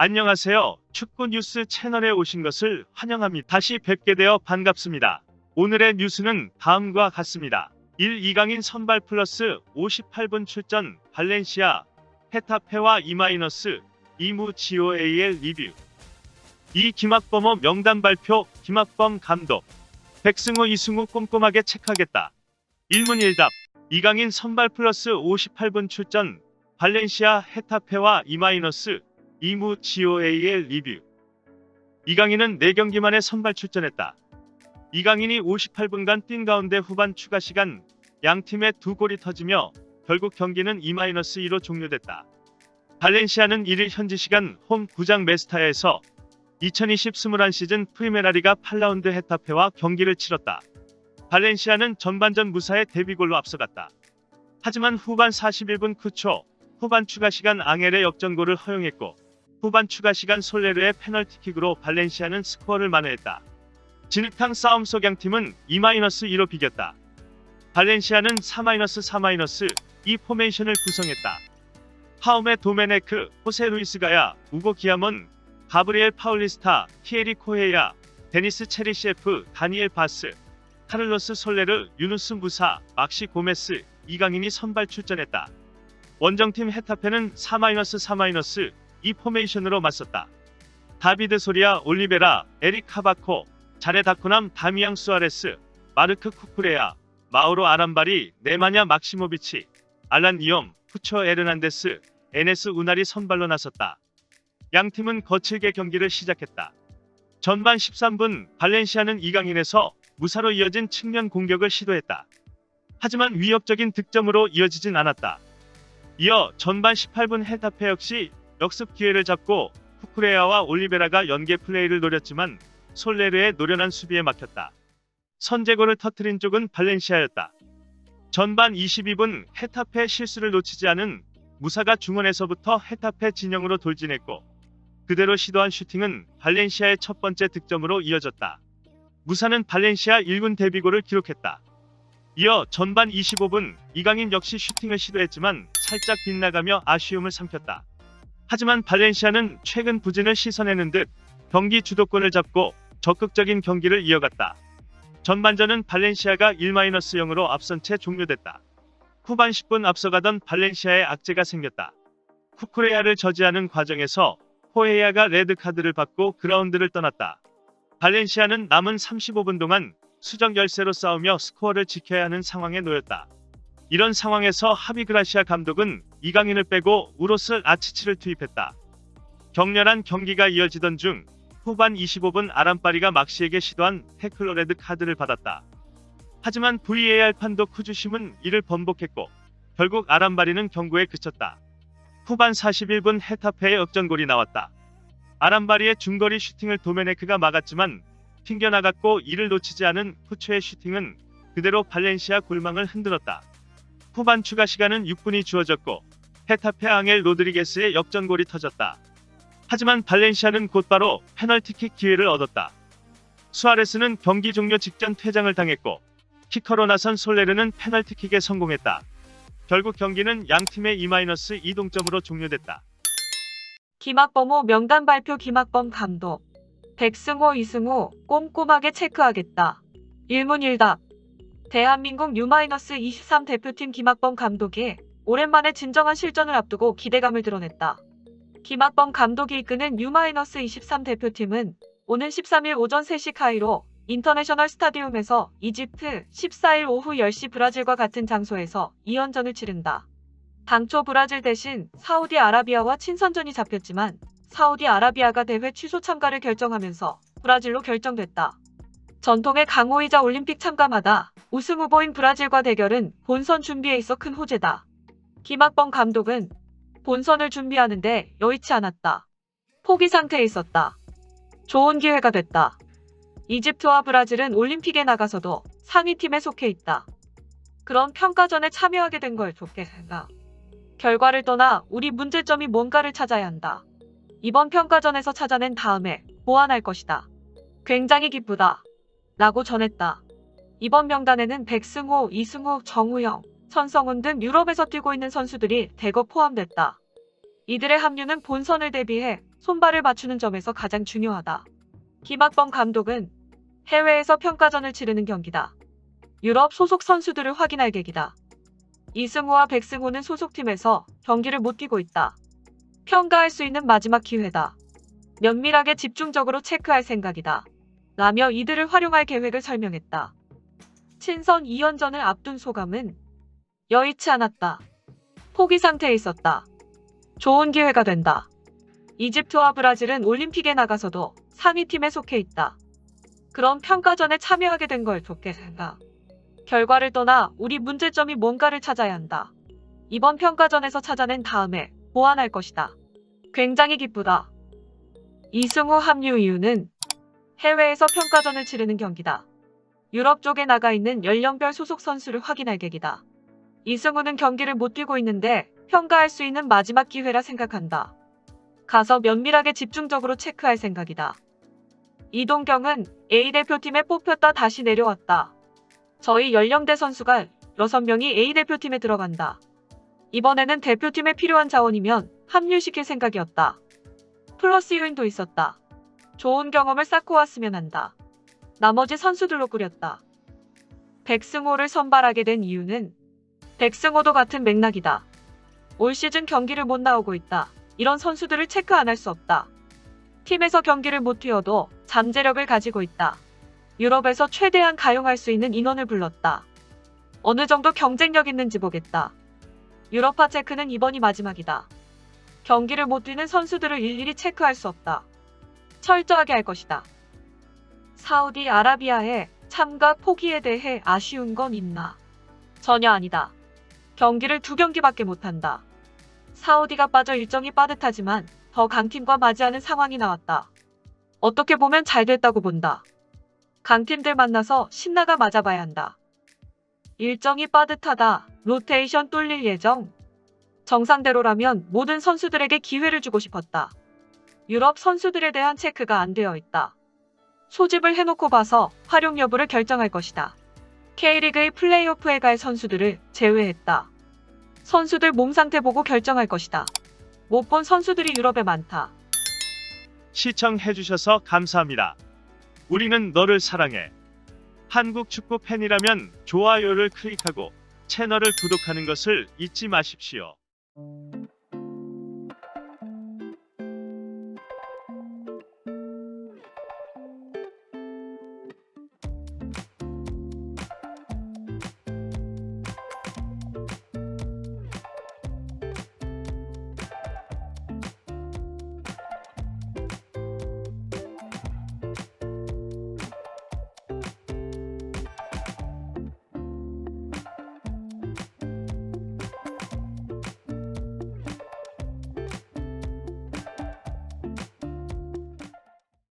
안녕하세요. 축구 뉴스 채널에 오신 것을 환영합니다. 다시 뵙게 되어 반갑습니다. 오늘의 뉴스는 다음과 같습니다. 1. 이강인 선발 플러스 58분 출전 발렌시아 헤타페와 E-2무 GOAL 리뷰. 2. 김학범호 명단 발표 김학범 감독. 백승호 이승우 꼼꼼하게 체크하겠다. 1문 1답. 이강인 선발 플러스 58분 출전 발렌시아 헤타페와 E-2무 GOAL 리뷰. 이강인은 4경기 만에 선발 출전했다. 이강인이 58분간 뛴 가운데 후반 추가 시간 양팀의 2골이 터지며 결국 경기는 E-2로 종료됐다. 발렌시아는 1일 현지 시간 홈 구장 메스타야에서 2020-21 시즌 프리메라리가 8라운드 헤타페와 경기를 치렀다. 발렌시아는 전반전 무사히 데뷔골로 앞서갔다. 하지만 후반 41분 9초 후반 추가 시간 앙헬의 역전골을 허용했고 후반 추가 시간 솔레르의 페널티킥으로 발렌시아는 스코어를 만회했다. 진흙탕 싸움 속 양팀은 E-2로 비겼다. 발렌시아는 4-4-2 포메이션을 구성했다. 하움의 도메네크, 호세 루이스 가야, 우고 기아몬, 가브리엘 파울리스타, 키에리 코헤야, 데니스 체리셰프, 다니엘 바스, 카를로스 솔레르, 유누스 무사, 막시 고메스, 이강인이 선발 출전했다. 원정팀 헤타페는 4-4-2 포메이션으로 맞섰다. 다비드 소리아, 올리베라, 에릭 카바코, 자레 다쿠남, 다미앙 수아레스, 마르크 쿠쿠레아, 마우로 아람바리, 네마냐 막시모비치, 알란 이엄, 푸초 에르난데스, 에네스 우나리 선발로 나섰다. 양팀은 거칠게 경기를 시작했다. 전반 13분 발렌시아는 이강인에서 무사로 이어진 측면 공격을 시도했다. 하지만 위협적인 득점으로 이어지진 않았다. 이어 전반 18분 헤타페 역시 역습 기회를 잡고 쿠쿠레아와 올리베라가 연계 플레이를 노렸지만 솔레르의 노련한 수비에 막혔다. 선제골을 터뜨린 쪽은 발렌시아였다. 전반 22분 헤타페 실수를 놓치지 않은 무사가 중원에서부터 헤타페 진영으로 돌진했고 그대로 시도한 슈팅은 발렌시아의 첫 번째 득점으로 이어졌다. 무사는 발렌시아 1군 데뷔골을 기록했다. 이어 전반 25분 이강인 역시 슈팅을 시도했지만 살짝 빗나가며 아쉬움을 삼켰다. 하지만 발렌시아는 최근 부진을 씻어내는 듯 경기 주도권을 잡고 적극적인 경기를 이어갔다. 전반전은 발렌시아가 1-0으로 앞선 채 종료됐다. 후반 10분 앞서가던 발렌시아에 악재가 생겼다. 쿠쿠레야를 저지하는 과정에서 호헤야가 레드카드를 받고 그라운드를 떠났다. 발렌시아는 남은 35분 동안 수적 열세로 싸우며 스코어를 지켜야 하는 상황에 놓였다. 이런 상황에서 하비그라시아 감독은 이강인을 빼고 우로스 아치치를 투입했다. 격렬한 경기가 이어지던 중 후반 25분 아람파리가 막시에게 시도한 태클로 레드카드를 받았다. 하지만 VAR 판독 쿠주심은 이를 번복했고 결국 아람바리는 경고에 그쳤다. 후반 41분 헤타페의 역전골이 나왔다. 아람바리의 중거리 슈팅을 도메네크가 막았지만 튕겨나갔고 이를 놓치지 않은 푸초의 슈팅은 그대로 발렌시아 골망을 흔들었다. 후반 추가 시간은 6분이 주어졌고 헤타페 앙헬 로드리게스의 역전골이 터졌다. 하지만 발렌시아는 곧바로 페널티킥 기회를 얻었다. 수아레스는 경기 종료 직전 퇴장을 당했고 키커로 나선 솔레르는 페널티킥에 성공했다. 결국 경기는 양팀의 E-2 동점으로 종료됐다. 김학범호 명단 발표 김학범 감독. 백승호 이승우 꼼꼼하게 체크하겠다. 1문 1답. 대한민국 U-23 대표팀 김학범 감독이 오랜만에 진정한 실전을 앞두고 기대감을 드러냈다. 김학범 감독이 이끄는 U-23 대표팀은 오는 13일 오전 3시 카이로 인터내셔널 스타디움에서 이집트, 14일 오후 10시 브라질과 같은 장소에서 2연전을 치른다. 당초 브라질 대신 사우디아라비아와 친선전이 잡혔지만 사우디아라비아가 대회 취소 참가를 결정하면서 브라질로 결정됐다. 전통의 강호이자 올림픽 참가마다 우승 후보인 브라질과 대결은 본선 준비에 있어 큰 호재다. 김학범 감독은 본선을 준비하는데 여의치 않았다. 포기 상태에 있었다. 좋은 기회가 됐다. 이집트와 브라질은 올림픽에 나가서도 상위팀에 속해 있다. 그런 평가전에 참여하게 된 걸 좋게 생각. 결과를 떠나 우리 문제점이 뭔가를 찾아야 한다. 이번 평가전에서 찾아낸 다음에 보완할 것이다. 굉장히 기쁘다. 라고 전했다. 이번 명단에는 백승호, 이승우, 정우영, 천성훈 등 유럽에서 뛰고 있는 선수들이 대거 포함됐다. 이들의 합류는 본선을 대비해 손발을 맞추는 점에서 가장 중요하다. 김학범 감독은 해외에서 평가전을 치르는 경기다. 유럽 소속 선수들을 확인할 계기다. 이승우와 백승호는 소속팀에서 경기를 못 뛰고 있다. 평가할 수 있는 마지막 기회다. 면밀하게 집중적으로 체크할 생각이다. 라며 이들을 활용할 계획을 설명했다. 친선 2연전을 앞둔 소감은 여의치 않았다. 포기 상태에 있었다. 좋은 기회가 된다. 이집트와 브라질은 올림픽에 나가서도 3위 팀에 속해 있다. 그런 평가전에 참여하게 된 걸 좋게 생각. 결과를 떠나 우리 문제점이 뭔가를 찾아야 한다. 이번 평가전에서 찾아낸 다음에 보완할 것이다. 굉장히 기쁘다. 이승우 합류 이유는 해외에서 평가전을 치르는 경기다. 유럽 쪽에 나가 있는 연령별 소속 선수를 확인할 계기다. 이승우는 경기를 못 뛰고 있는데 평가할 수 있는 마지막 기회라 생각한다. 가서 면밀하게 집중적으로 체크할 생각이다. 이동경은 A대표팀에 뽑혔다 다시 내려왔다. 저희 연령대 선수가 6명이 A대표팀에 들어간다. 이번에는 대표팀에 필요한 자원이면 합류시킬 생각이었다. 플러스 요인도 있었다. 좋은 경험을 쌓고 왔으면 한다. 나머지 선수들로 꾸렸다. 백승호를 선발하게 된 이유는 백승호도 같은 맥락이다. 올 시즌 경기를 못 나오고 있다. 이런 선수들을 체크 안 할 수 없다. 팀에서 경기를 못 뛰어도 잠재력을 가지고 있다. 유럽에서 최대한 가용할 수 있는 인원을 불렀다. 어느 정도 경쟁력 있는지 보겠다. 유럽파 체크는 이번이 마지막이다. 경기를 못 뛰는 선수들을 일일이 체크할 수 없다. 철저하게 할 것이다. 사우디아라비아의 참가 포기에 대해 아쉬운 건 있나? 전혀 아니다. 경기를 2경기밖에 못한다. 사우디가 빠져 일정이 빠듯하지만 더 강팀과 맞이하는 상황이 나왔다. 어떻게 보면 잘 됐다고 본다. 강팀들 만나서 신나가 맞아봐야 한다. 일정이 빠듯하다. 로테이션 뚫릴 예정. 정상대로라면 모든 선수들에게 기회를 주고 싶었다. 유럽 선수들에 대한 체크가 안 되어 있다. 소집을 해놓고 봐서 활용 여부를 결정할 것이다. K리그의 플레이오프에 갈 선수들을 제외했다. 선수들 몸 상태 보고 결정할 것이다. 못 본 선수들이 유럽에 많다. 시청해주셔서 감사합니다. 우리는 너를 사랑해. 한국 축구 팬이라면 좋아요를 클릭하고 채널을 구독하는 것을 잊지 마십시오.